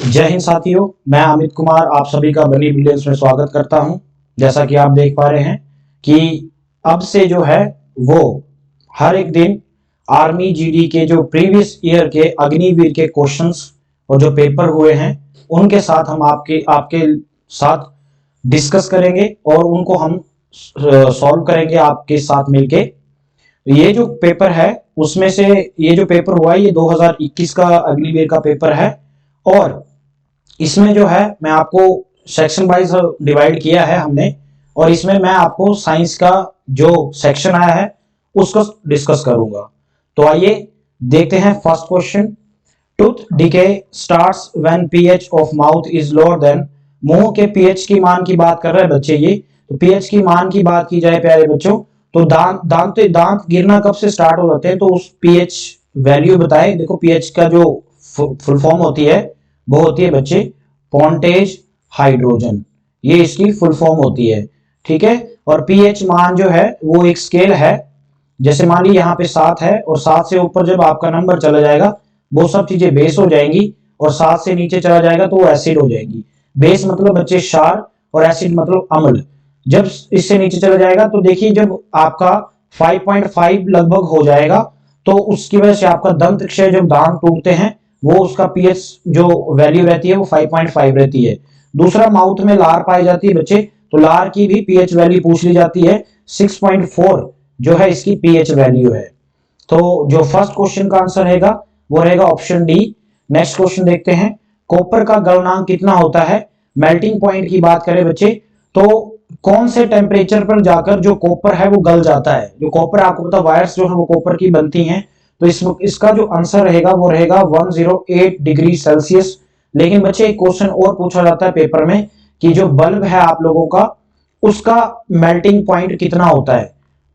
जय हिंद साथियों, मैं अमित कुमार आप सभी का बनी बिलियंस में स्वागत करता हूं। जैसा कि आप देख पा रहे हैं कि अब से जो है वो हर एक दिन आर्मी जीडी के जो प्रीवियस ईयर के अग्निवीर के क्वेश्चंस और जो पेपर हुए हैं उनके साथ हम आपके आपके साथ डिस्कस करेंगे और उनको हम सॉल्व करेंगे आपके साथ मिलके। ये जो पेपर है उसमें से ये जो पेपर हुआ है ये 2021 का अग्निवीर का पेपर है और इसमें जो है मैं आपको सेक्शन वाइज डिवाइड किया है हमने और इसमें मैं आपको साइंस का जो सेक्शन आया है उसको डिस्कस करूंगा। तो आइए देखते हैं first question. Tooth decay starts when pH of mouth is lower than. मुंह के पीएच की मान की बात कर रहे हैं बच्चे। ये तो पीएच की मान की बात की जाए प्यारे बच्चों तो दांत गिरना कब से स्टार्ट हो जाते हैं तो उस पीएच वैल्यू बताए। देखो पीएच का जो फुल फॉर्म होती है वो होती है बच्चे पॉन्टेज हाइड्रोजन, ये इसकी फुल फॉर्म होती है। ठीक है, और पीएच मान जो है वो एक स्केल है। जैसे मान ली यहाँ पे 7 है और 7 से ऊपर जब आपका नंबर चला जाएगा वो सब चीजें बेस हो जाएंगी और 7 से नीचे चला जाएगा तो वो एसिड हो जाएगी। बेस मतलब बच्चे क्षार और एसिड मतलब अम्ल। जब इससे नीचे चला जाएगा तो देखिए जब आपका 5.5 लगभग हो जाएगा तो उसकी वजह से आपका दंत क्षय, जब दांत टूटते हैं वो उसका पीएच जो वैल्यू रहती है वो 5.5 रहती है। दूसरा माउथ में लार पाई जाती है बच्चे, तो लार की भी पीएच वैल्यू पूछ ली जाती है। 6.4 जो है इसकी पीएच वैल्यू है। तो जो फर्स्ट क्वेश्चन का आंसर रहेगा वो रहेगा ऑप्शन डी। नेक्स्ट क्वेश्चन देखते हैं। कॉपर का गलनांक कितना होता है। मेल्टिंग पॉइंट की बात करें बच्चे तो कौन से टेम्परेचर पर जाकर जो कॉपर है वो गल जाता है। जो कॉपर आपको पता वायर्स जो है वो कॉपर की बनती हैं, तो इसका जो आंसर रहेगा वो रहेगा 108 डिग्री सेल्सियस। लेकिन बच्चे एक क्वेश्चन और पूछा जाता है पेपर में कि जो बल्ब है आप लोगों का उसका मेल्टिंग पॉइंट कितना होता है।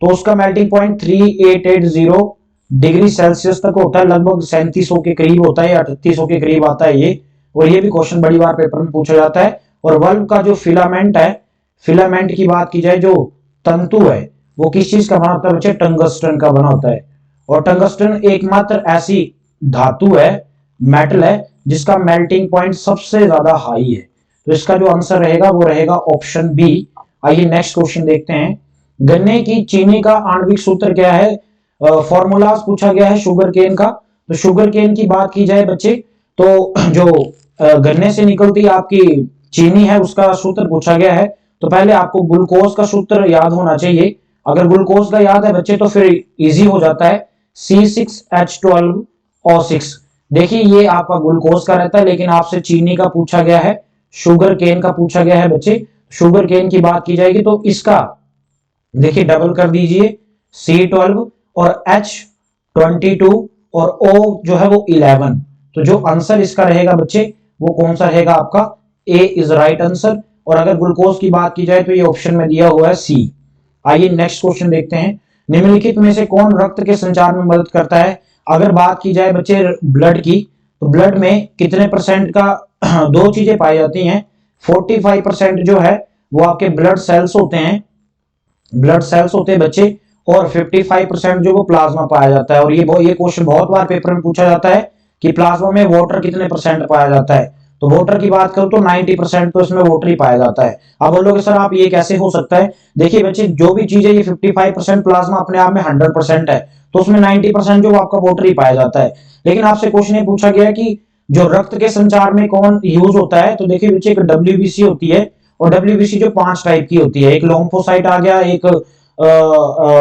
तो उसका मेल्टिंग पॉइंट 3880 डिग्री सेल्सियस तक होता है, लगभग 3700 के करीब होता है, 3800 के करीब आता है ये। और ये भी क्वेश्चन बड़ी बार पेपर में पूछा जाता है। और बल्ब का जो फिलामेंट है, फिलामेंट की बात की जाए जो तंतु है वो किस चीज का बना होता है बच्चे, टंगस्टन का बना होता है। और टंगस्टन एकमात्र ऐसी धातु है, मेटल है जिसका मेल्टिंग पॉइंट सबसे ज्यादा हाई है। तो इसका जो आंसर रहेगा वो रहेगा ऑप्शन बी। आइए नेक्स्ट क्वेश्चन देखते हैं। गन्ने की चीनी का आणविक सूत्र क्या है। फॉर्मूलाज पूछा गया है शुगर केन का। तो शुगर केन की बात की जाए बच्चे तो जो गन्ने से निकलती आपकी चीनी है उसका सूत्र पूछा गया है। तो पहले आपको ग्लूकोज का सूत्र याद होना चाहिए। अगर ग्लूकोज का याद है बच्चे तो फिर इजी हो जाता है, C6H12O6। देखिए ये आपका ग्लूकोज का रहता है, लेकिन आपसे चीनी का पूछा गया है, शुगर केन का पूछा गया है बच्चे। शुगर केन की बात की जाएगी तो इसका देखिए डबल कर दीजिए, C12 और H22 और O जो है वो 11। तो जो आंसर इसका रहेगा बच्चे वो कौन सा रहेगा आपका, ए इज राइट आंसर। और अगर ग्लूकोज की बात की जाए तो ये ऑप्शन में दिया हुआ है सी। आइए नेक्स्ट क्वेश्चन देखते हैं। निम्नलिखित में से कौन रक्त के संचार में मदद करता है। अगर बात की जाए बच्चे ब्लड की तो ब्लड में कितने परसेंट का दो चीजें पाई जाती हैं। 45% जो है वो आपके ब्लड सेल्स होते हैं, ब्लड सेल्स होते हैं बच्चे, और 55% जो वो प्लाज्मा पाया जाता है। और ये क्वेश्चन बहुत बार पेपर में पूछा जाता है कि प्लाज्मा में वाटर कितने परसेंट पाया जाता है। तो वाटर की बात करूं तो 90% तो इसमें वाटर ही पाया जाता है। अब बोलोगे सर आप ये कैसे हो सकता है। देखिए बच्चे जो भी चीज है ये 55% प्लाज्मा अपने आप में 100% है, तो उसमें 90% जो आपका वाटर ही पाया जाता है। लेकिन आपसे क्वेश्चन ये पूछा गया कि जो रक्त के संचार में कौन यूज होता है। तो देखिए बच्चे एक डब्ल्यूबीसी होती है और डब्ल्यूबीसी जो 5 टाइप की होती है। एक लोम्फोसाइट आ गया, एक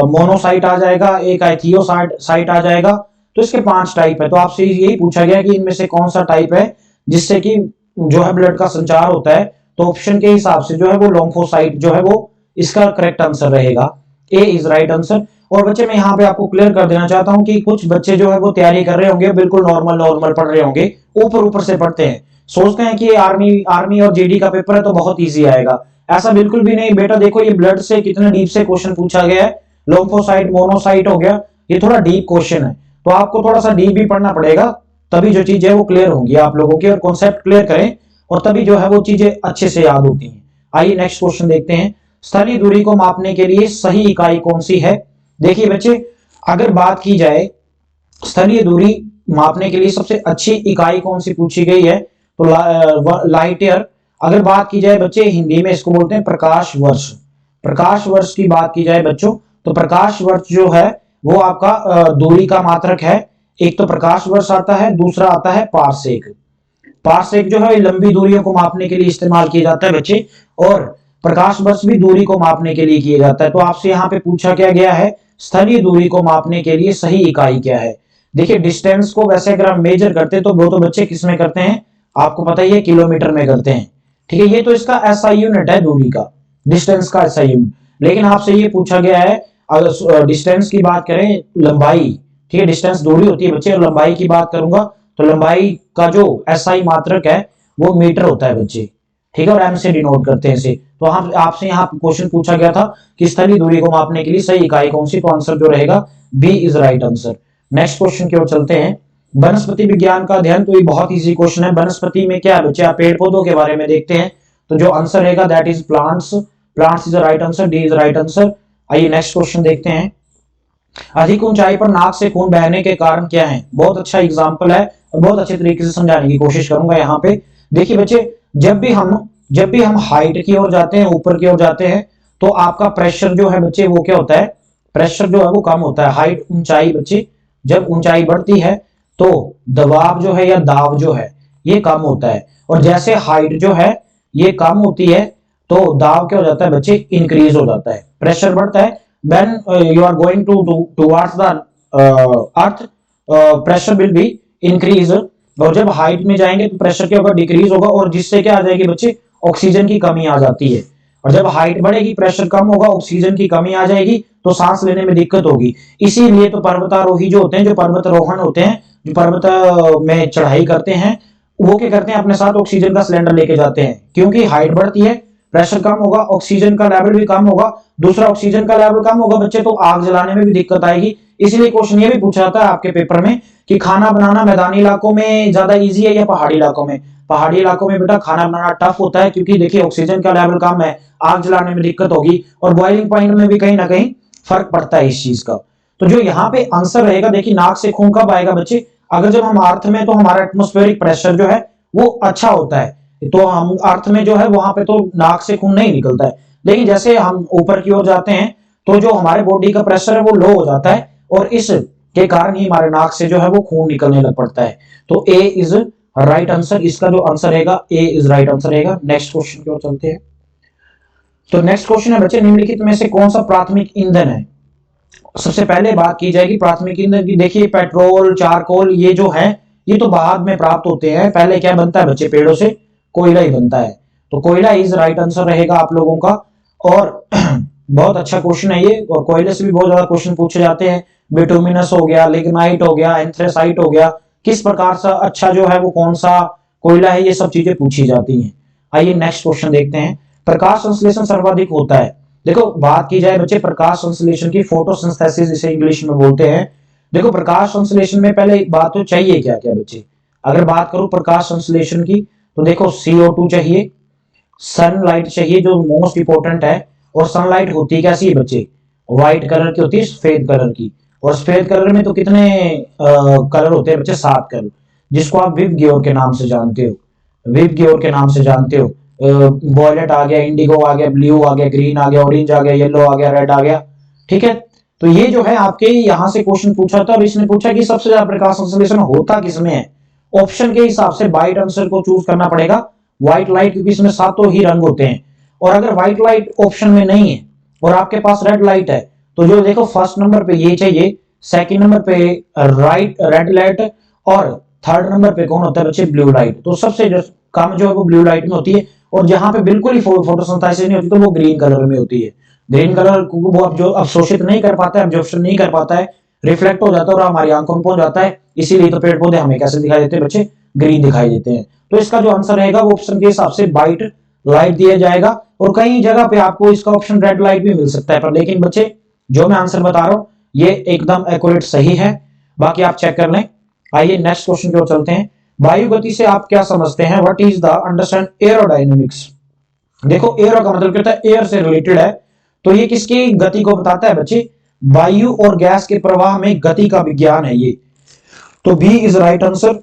मोनोसाइट आ जाएगा, एक आइथियोसाइट आ जाएगा। तो इसके 5 टाइप है। तो आपसे यही पूछा गया कि इनमें से कौन सा टाइप है जिससे कि जो है ब्लड का संचार होता है। तो ऑप्शन के हिसाब से जो है वो लोम्फोसाइट जो है वो इसका करेक्ट आंसर रहेगा, ए इज राइट आंसर। और बच्चे मैं यहाँ पे आपको क्लियर कर देना चाहता हूँ कि कुछ बच्चे जो है वो तैयारी कर रहे होंगे, बिल्कुल नॉर्मल पढ़ रहे होंगे, ऊपर से पढ़ते हैं, सोचते हैं कि आर्मी और जीडी का पेपर है तो बहुत ईजी आएगा। ऐसा बिल्कुल भी नहीं बेटा। देखो ये ब्लड से कितने डीप से क्वेश्चन पूछा गया है। लोम्फोसाइट मोनोसाइट हो गया, ये थोड़ा डीप क्वेश्चन है, तो आपको थोड़ा सा डीप भी पढ़ना पड़ेगा, तभी जो चीज है वो क्लियर होंगी आप लोगों की। और कॉन्सेप्ट क्लियर करें और तभी जो है वो चीजें अच्छे से याद होती हैं। आइए नेक्स्ट क्वेश्चन देखते हैं। स्थलीय दूरी को मापने के लिए सही इकाई कौन सी है। देखिए बच्चे अगर बात की जाए स्थलीय दूरी मापने के लिए सबसे अच्छी इकाई कौन सी पूछी गई है तो लाइट ईयर, अगर बात की जाए बच्चे हिंदी में इसको बोलते हैं प्रकाश वर्ष। प्रकाश वर्ष की बात की जाए बच्चों, तो प्रकाश वर्ष जो है वो आपका दूरी का मात्रक है। एक तो प्रकाश वर्ष आता है, दूसरा आता है पारसेक। पारसेक जो है लंबी दूरियों को मापने के लिए इस्तेमाल किया जाता है बच्चे, और प्रकाश वर्ष भी दूरी को मापने के लिए किया जाता है। तो आपसे यहाँ पे पूछा क्या गया है, स्थलीय दूरी को मापने के लिए सही इकाई क्या है। देखिए डिस्टेंस को वैसे अगर हम मेजर करते हैं तो वो तो बच्चे किस में करते हैं, आपको पता ही है किलोमीटर में करते हैं। ठीक है, ये तो इसका एसआई यूनिट है दूरी का, डिस्टेंस का एसआई यूनिट। लेकिन आपसे ये पूछा गया है अगर डिस्टेंस की बात करें, लंबाई, ठीक है, डिस्टेंस दूरी होती है बच्चे, और लंबाई की बात करूंगा तो लंबाई का जो एसआई मात्रक है वो मीटर होता है बच्चे। ठीक है, और एम से डिनोट करते हैं इसे। तो हम आपसे यहाँ क्वेश्चन पूछा गया था कि स्थलीय दूरी को मापने के लिए सही इकाई कौन सी, तो आंसर जो रहेगा B is right answer. Next question की ओर चलते हैं। वनस्पति विज्ञान का अध्ययन, तो ये बहुत इजी क्वेश्चन है। वनस्पति में क्या है बच्चे, आप पेड़ पौधों के बारे में देखते हैं, तो जो आंसर रहेगा that is plants. Plants is the right answer, D is right answer. आइए नेक्स्ट क्वेश्चन देखते हैं। अधिक ऊंचाई पर नाक से खून बहने के कारण क्या है। बहुत अच्छा एग्जांपल है और बहुत अच्छे तरीके से समझाने की कोशिश करूंगा यहाँ पे। देखिए बच्चे, जब भी हम हाइट की ओर जाते हैं, ऊपर की ओर जाते हैं, तो आपका प्रेशर जो है बच्चे वो क्या होता है, प्रेशर जो है वो कम होता है। हाइट ऊंचाई बच्चे, जब ऊंचाई बढ़ती है तो दबाव जो है या दाब जो है ये कम होता है, और जैसे हाइट जो है ये कम होती है तो दाब क्या हो जाता है बच्चे, इंक्रीज हो जाता है, प्रेशर बढ़ता है। when you are going towards the earth, pressure will be increase, और जब हाइट में जाएंगे तो प्रेशर क्या होगा, डिक्रीज होगा, और जिससे क्या आ जाएगी बच्चे, ऑक्सीजन की कमी आ जाती है। और जब हाइट बढ़ेगी, प्रेशर कम होगा, ऑक्सीजन की कमी आ जाएगी, तो सांस लेने में दिक्कत होगी। इसीलिए तो पर्वतारोही जो होते हैं, जो पर्वतारोहण होते हैं, जो पर्वत में चढ़ाई करते हैं, वो क्या करते हैं, अपने साथ ऑक्सीजन का सिलेंडर लेके जाते हैं, क्योंकि हाइट बढ़ती है, प्रेशर कम होगा, ऑक्सीजन का लेवल भी कम होगा। दूसरा, ऑक्सीजन का लेवल कम होगा बच्चे तो आग जलाने में भी दिक्कत आएगी। इसलिए क्वेश्चन ये भी पूछा जाता है आपके पेपर में कि खाना बनाना मैदानी इलाकों में ज्यादा इजी है या पहाड़ी इलाकों में। पहाड़ी इलाकों में बेटा खाना बनाना टफ होता है, क्योंकि देखिए ऑक्सीजन का लेवल कम है, आग जलाने में दिक्कत होगी, और बॉइलिंग पॉइंट में भी कहीं ना कहीं फर्क पड़ता है इस चीज का। तो जो यहाँ पे आंसर रहेगा, देखिए नाक से खून कब आएगा बच्चे, अगर जब हम अर्थ में, तो हमारा एटमॉस्फेरिक प्रेशर जो है वो अच्छा होता है, तो हम अर्थ में जो है वहां पे तो नाक से खून नहीं निकलता है। लेकिन जैसे हम ऊपर की ओर जाते हैं तो जो हमारे बॉडी का प्रेशर है वो लो हो जाता है, और इस के कारण ही हमारे नाक से जो है वो खून निकलने लग पड़ता है। तो ए इज राइट आंसर, इसका जो आंसर रहेगा ए इज राइट आंसर रहेगा। नेक्स्ट क्वेश्चन की ओर चलते हैं। तो नेक्स्ट क्वेश्चन है बच्चे, निम्नलिखित में से कौन सा प्राथमिक ईंधन है। सबसे पहले बात की जाएगी प्राथमिक ईंधन की। देखिए पेट्रोल, चारकोल, ये जो है ये तो बाद में प्राप्त होते हैं, पहले क्या बनता है बच्चे, पेड़ों से कोयला ही बनता है। तो कोयला इज राइट आंसर रहेगा आप लोगों का। और बहुत अच्छा क्वेश्चन है ये, और कोयले से भी बहुत ज्यादा क्वेश्चन पूछे जाते हैं। बिटुमिनस हो गया, लिग्नाइट हो गया, एंथ्रेसाइट हो गया, किस प्रकार सा अच्छा जो है वो कौन सा कोयला है, ये सब चीजें पूछी जाती हैं। आइए नेक्स्ट क्वेश्चन देखते हैं। प्रकाश संश्लेषण सर्वाधिक होता है। देखो बात की जाए बच्चे प्रकाश संश्लेषण की, फोटोसिंथेसिस इसे इंग्लिश में बोलते हैं। देखो प्रकाश संश्लेषण में पहले एक बात तो चाहिए क्या क्या बच्चे, अगर बात करूं प्रकाश संश्लेषण की, तो देखो CO2 चाहिए, सनलाइट चाहिए जो मोस्ट इंपोर्टेंट है। और सनलाइट होती कैसी है बच्चे, व्हाइट कलर की होती है, सफेद कलर की। और सफेद कलर में तो कितने कलर होते हैं बच्चे, 7 कलर, जिसको आप विव गियोर के नाम से जानते हो, विव गियोर के नाम से जानते हो। वॉयलेट आ गया, इंडिगो आ गया, ब्लू आ गया, ग्रीन आ गया, ऑरेंज आ गया, येलो आ गया, रेड आ गया। ठीक है, तो ये जो है आपके यहाँ से क्वेश्चन पूछा था, और इसने पूछा कि सबसे ज्यादा प्रकाश संश्लेषण होता किसमें है। ऑप्शन के हिसाब से वाइट आंसर को चूज करना पड़ेगा, व्हाइट लाइट, क्योंकि इसमें 7 ही रंग होते हैं। और अगर व्हाइट लाइट ऑप्शन में नहीं है और आपके पास रेड लाइट है, तो जो देखो फर्स्ट नंबर पे ये चाहिए, सेकंड नंबर पे राइट रेड लाइट, और थर्ड नंबर पे कौन होता है बच्चे, ब्लू लाइट। तो सबसे कम जो है वो ब्लू लाइट में होती है, और जहां पे बिल्कुल ही फोटोसिंथेसिस नहीं होती तो वो ग्रीन कलर में होती है। ग्रीन कलर वो अब जो अवशोषित नहीं कर पाता है, एब्जॉर्प्शन नहीं कर पाता है, रिफ्लेक्ट हो जाता है और हमारी आंखों में पहुंच जाता है। इसीलिए तो पेड़ पौधे हमें कैसे दिखाई देते हैं बच्चे, ग्रीन दिखाई देते हैं। तो इसका जो आंसर रहेगा वो ऑप्शन के हिसाब से व्हाइट लाइट दिया जाएगा, और कई जगह पे आपको इसका ऑप्शन रेड लाइट भी मिल सकता है। पर लेकिन बच्चे जो मैं आंसर बता रहा हूं ये एकदम एक्यूरेट सही है, बाकी आप चेक कर लें। आइए नेक्स्ट क्वेश्चन की ओर चलते हैं। वायु गति से आप क्या समझते हैं, what is the understand aerodynamics. देखो एरो का मतलब क्या है, एयर से रिलेटेड है, तो ये किसकी गति को बताता है बच्चे, वायु और गैस के प्रवाह में गति का विज्ञान है ये। तो बी इज राइट आंसर।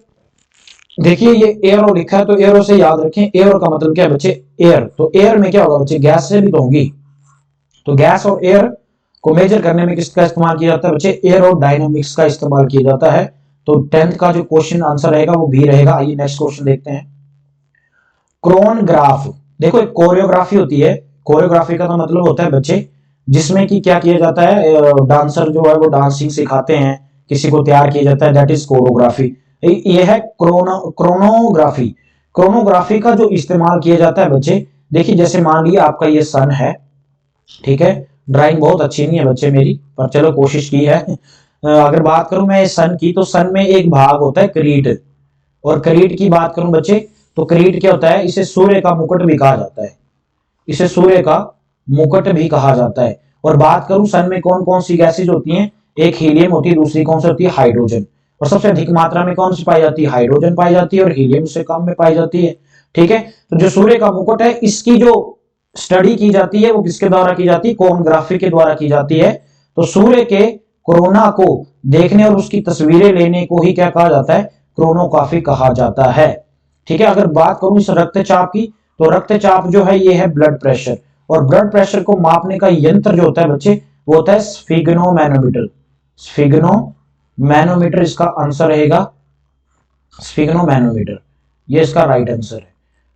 देखिए ये एरो लिखा है तो एरो से याद रखें, एरो का मतलब क्या है बच्चे, एयर। तो एयर में क्या होगा बच्चे, गैस से भी तो होंगी। तो गैस और एयर को मेजर करने में किसका इस्तेमाल किया जाता है बच्चे, एरोडायनामिक्स का इस्तेमाल किया जाता है। तो 10th का जो क्वेश्चन आंसर रहेगा वो बी रहेगा। आइए नेक्स्ट क्वेश्चन देखते हैं। क्रोनग्राफ, देखो एक कोरियोग्राफी होती है। कोरियोग्राफी का तो मतलब होता है बच्चे जिसमें कि क्या किया जाता है, डांसर जो है वो डांसिंग सिखाते हैं, किसी को तैयार किया जाता है, दैट इज कोरियोग्राफी। ये है क्रोनोग्राफी। क्रोनोग्राफी का जो इस्तेमाल किया जाता है बच्चे, देखिए जैसे मान लिया आपका ये सन है, ठीक है। ड्राइंग बहुत अच्छी नहीं है बच्चे मेरी, पर चलो कोशिश की है। अगर बात करूं मैं सन की, तो सन में एक भाग होता है क्रीट, और क्रीट की बात करूं बच्चे, तो क्रीट क्या होता है, इसे सूर्य का मुकुट भी कहा जाता है, इसे सूर्य का मुकुट भी कहा जाता है। और बात करूं सन में कौन कौन सी गैसेज होती हैं, एक हीलियम होती है, दूसरी कौन सी होती है, हाइड्रोजन। और सबसे अधिक मात्रा में कौन सी पाई जाती है, हाइड्रोजन पाई जाती है, और हीलियम से कम में पाई जाती है। ठीक है, तो जो सूर्य का मुकुट है इसकी जो स्टडी की जाती है वो किसके द्वारा की जाती है, कोनग्राफी के द्वारा की जाती है। तो सूर्य के कोरोना को देखने और उसकी तस्वीरें लेने को ही क्या कहा जाता है, क्रोनोग्राफी कहा जाता है। ठीक है, अगर बात करूं इस रक्तचाप की, तो रक्तचाप जो है ये है ब्लड प्रेशर, और ब्लड प्रेशर को मापने का यंत्र जो होता है बच्चे वो होता है स्फिग्नोमैनोमीटर। स्फिग्नोमैनोमीटर इसका आंसर रहेगा, स्फिग्नोमैनोमीटर, ये इसका राइट आंसर है।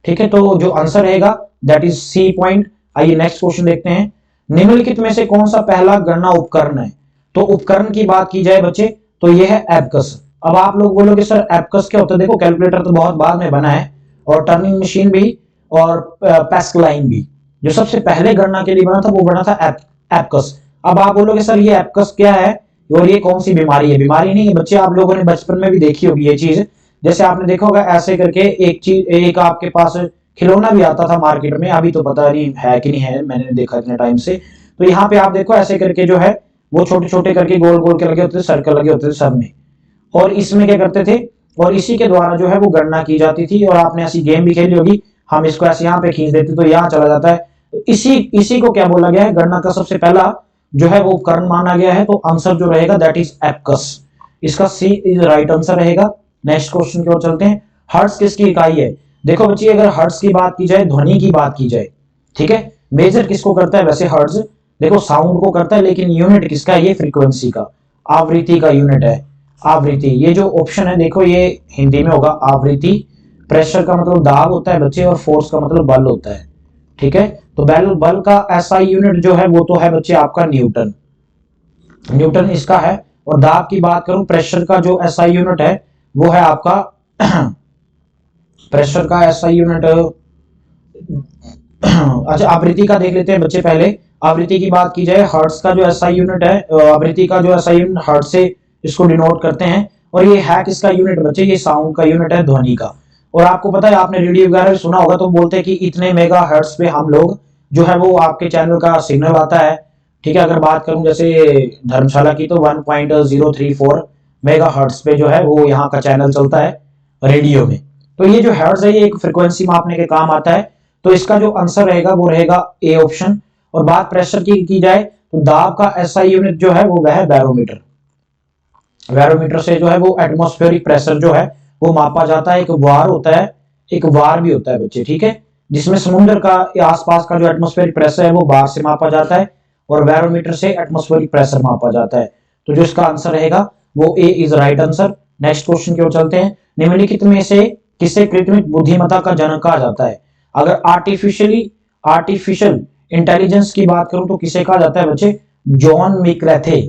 ठीक है, तो जो आंसर रहेगा दैट इज सी पॉइंट। आइए नेक्स्ट क्वेश्चन देखते हैं। निम्नलिखित में से कौन सा पहला गणना उपकरण है, तो उपकरण की बात की जाए बच्चे तो यह है एबकस। अब आप लोग बोलोगे सर एबकस क्या होता है, देखो कैलकुलेटर तो बहुत बाद में बना है, और टर्निंग मशीन भी, और पैस्कलाइन भी। जो सबसे पहले गणना के लिए बना था वो बना था एबकस। अब आप बोलोगे सर ये एबकस क्या है, और ये कौन सी बीमारी है, बीमारी नहीं है बच्चे, आप लोगों ने बचपन में भी देखी होगी ये चीज। जैसे आपने देखा होगा ऐसे करके एक चीज, एक आपके पास खिलौना भी आता था मार्केट में, अभी तो पता नहीं है कि नहीं है, मैंने देखा इतने टाइम से। तो यहाँ पे आप देखो ऐसे करके जो है वो छोटे छोटे करके गोल गोल के लगे होते थे, सर्कल लगे होते थे सब में, और इसमें क्या करते थे, और इसी के द्वारा जो है वो गणना की जाती थी। और आपने ऐसी गेम भी खेली होगी, हम इसको ऐसे यहाँ पे खींच देते तो यहाँ चला जाता है। तो इसी इसी को क्या बोला गया है, गणना का सबसे पहला जो है वो उपकरण माना गया है। तो आंसर जो रहेगा दैट इज एबकस, इसका सी इज राइट आंसर रहेगा। नेक्स्ट क्वेश्चन की ओर चलते हैं। हर्ट्ज किसकी इकाई है, देखो बच्चे अगर हर्ट्ज की बात की जाए, ध्वनि की बात की जाए, ठीक है, मेजर किसको करता है वैसे हर्ट्ज, देखो साउंड को करता है, लेकिन यूनिट किसका है, ये फ्रीक्वेंसी का, आवृत्ति का यूनिट है, आवृत्ति। ये जो ऑप्शन है देखो ये हिंदी में होगा आवृत्ति। प्रेशर का मतलब दाब होता है बच्चे, और फोर्स का मतलब बल होता है। ठीक है, तो बल बल का ऐसा यूनिट जो है वो तो है बच्चे आपका न्यूटन, न्यूटन इसका है। और दाब की बात करूं, प्रेशर का जो एसआई यूनिट है वो है आपका प्रेशर का एसआई यूनिट। अच्छा आवृत्ति का देख लेते हैं बच्चे पहले। आवृत्ति की बात की जाए, हर्ट्ज का जो एसआई यूनिट है, आवृत्ति का जो एसआई यूनिट हर्ट्ज से इसको डिनोट करते हैं। और ये है किसका यूनिट बच्चे, ये साउंड का यूनिट है, ध्वनि का। और आपको पता है, आपने रेडियो वगैरह भी सुना होगा, तो बोलते हैं कि इतने मेगा हर्ट्ज पे हम लोग जो है वो आपके चैनल का सिग्नल आता है। ठीक है, अगर बात करूं जैसे धर्मशाला की, तो 1.034 मेगा हर्ट्ज पे जो है वो यहाँ का चैनल चलता है रेडियो में। तो ये जो हर्ट्ज है ये एक फ्रिक्वेंसी मापने के काम आता है। तो इसका जो आंसर रहेगा वो रहेगा ए ऑप्शन। और बात प्रेशर की जाए, तो दाब का एसआई यूनिट जो है वो वह है बैरोमीटर। बैरोमीटर से जो है वो एटमॉस्फेरिक प्रेशर जो है वो मापा जाता है। एक वार होता है, एक वार भी होता है बच्चे, ठीक है, जिसमें समुद्र का आसपास का जो एटमॉस्फेरिक प्रेशर है वो बार से मापा जाता है, और बैरोमीटर से एटमॉस्फेरिक प्रेशर मापा जाता है। तो जो इसका आंसर रहेगा वो A is right answer. Next question की ओर चलते हैं। निम्नलिखित में से किसे कृत्रिम बुद्धिमत्ता का जनक कहा जाता है, अगर आर्टिफिशियल इंटेलिजेंस की बात करूं तो किसे कहा जाता है बच्चे, जॉन मैक्रेथे,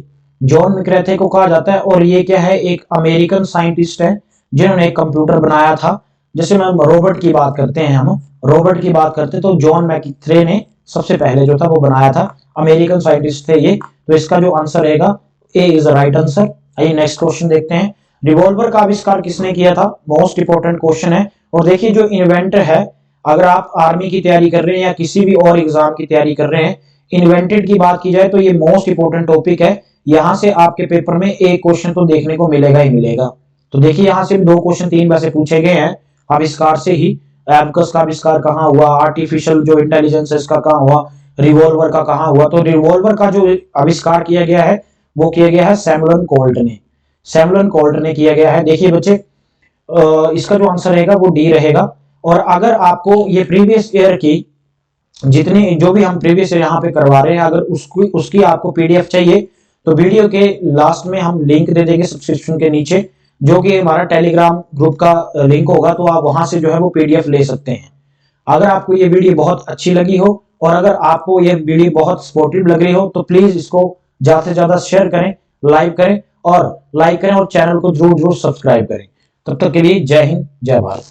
जॉन मैक्रेथे को कहा जाता है। और ये क्या है, एक अमेरिकन साइंटिस्ट है जिन्होंने एक कंप्यूटर बनाया था। जैसे हम रोबोट की बात करते हैं, हम रोबोट की बात करते हैं तो जॉन मैक्रेथे ने सबसे पहले जो था वो बनाया था, अमेरिकन साइंटिस्ट थे ये। तो इसका जो आंसर रहेगा ए इज राइट आंसर। आइए नेक्स्ट क्वेश्चन देखते हैं। रिवॉल्वर का आविष्कार किसने किया था, मोस्ट इंपोर्टेंट क्वेश्चन है। और देखिए जो इन्वेंटर है, अगर आप आर्मी की तैयारी कर रहे हैं या किसी भी और एग्जाम की तैयारी कर रहे हैं, इन्वेंटेड की बात की जाए तो ये मोस्ट इंपोर्टेंट टॉपिक है। यहां से आपके पेपर में एक क्वेश्चन तो देखने को मिलेगा ही मिलेगा। तो देखिए यहां से 2 क्वेश्चन 3 वैसे पूछे गए हैं आविष्कार से ही। एबकस का आविष्कार कहाँ हुआ, आर्टिफिशियल जो इंटेलिजेंस है इसका कहाँ हुआ, रिवॉल्वर का कहाँ हुआ। तो रिवॉल्वर का जो आविष्कार किया गया है वो किया गया है सैमुअल कोल्ट ने, सैमुअल कोल्ट ने किया गया है। देखिए बच्चे इसका जो आंसर रहेगा वो डी रहेगा। और अगर आपको ये प्रीवियस ईयर की जितनी जो भी हम प्रीवियस ईयर यहाँ पे करवा रहे हैं, अगर उसकी आपको पीडीएफ चाहिए तो वीडियो के लास्ट में हम लिंक दे देंगे सब्सक्रिप्शन के नीचे, जो कि हमारा टेलीग्राम ग्रुप का लिंक होगा, तो आप वहां से जो है वो पीडीएफ ले सकते हैं। अगर आपको ये वीडियो बहुत अच्छी लगी हो और अगर आपको ये वीडियो बहुत सपोर्टिव लग रही हो तो प्लीज इसको ज्यादा से ज्यादा शेयर करें, लाइक करें और चैनल को जरूर सब्सक्राइब करें। तब तक के लिए जय हिंद, जय भारत।